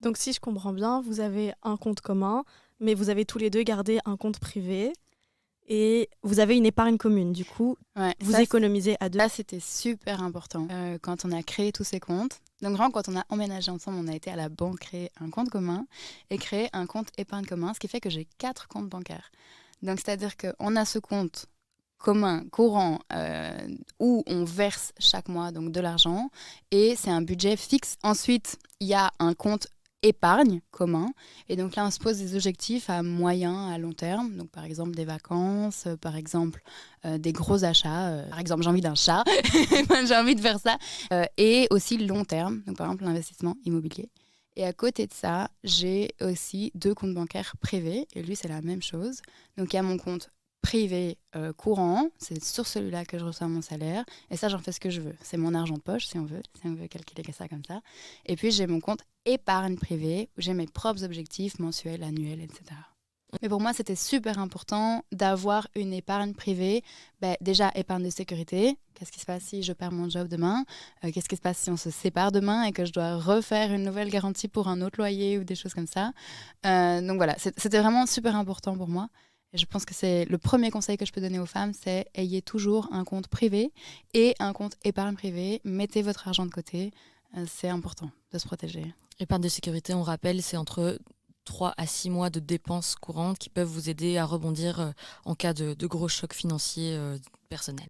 Donc si je comprends bien, vous avez un compte commun, mais vous avez tous les 2 gardé un compte privé et vous avez une épargne commune. Du coup, Ouais, vous économisez à 2. ça, c'était super important quand on a créé tous ces comptes. Donc vraiment, quand on a emménagé ensemble, on a été à la banque créer un compte commun et créer un compte épargne commun, ce qui fait que j'ai 4 comptes bancaires. Donc c'est-à-dire qu'on a ce compte commun, courant, où on verse chaque mois donc de l'argent et c'est un budget fixe. Ensuite, il y a un compte épargne commun et donc là on se pose des objectifs à moyen, à long terme, donc par exemple des vacances, par exemple des gros achats, par exemple j'ai envie d'un chat, j'ai envie de faire ça, et aussi long terme, donc par exemple l'investissement immobilier. Et à côté de ça, j'ai aussi 2 comptes bancaires privés et lui c'est la même chose. Donc il y a mon compte privé courant, c'est sur celui-là que je reçois mon salaire, et ça j'en fais ce que je veux. C'est mon argent de poche si on veut calculer ça comme ça. Et puis j'ai mon compte épargne privée où j'ai mes propres objectifs mensuels, annuels, etc. Mais pour moi, c'était super important d'avoir une épargne privée. Déjà, épargne de sécurité. Qu'est-ce qui se passe si je perds mon job demain? Qu'est-ce qui se passe si on se sépare demain et que je dois refaire une nouvelle garantie pour un autre loyer ou des choses comme ça? Donc voilà, c'était vraiment super important pour moi. Et je pense que c'est le premier conseil que je peux donner aux femmes, c'est ayez toujours un compte privé et un compte épargne privée. Mettez votre argent de côté. C'est important de se protéger. Épargne de sécurité, on rappelle, c'est entre 3 à 6 mois de dépenses courantes qui peuvent vous aider à rebondir en cas de gros chocs financiers personnels.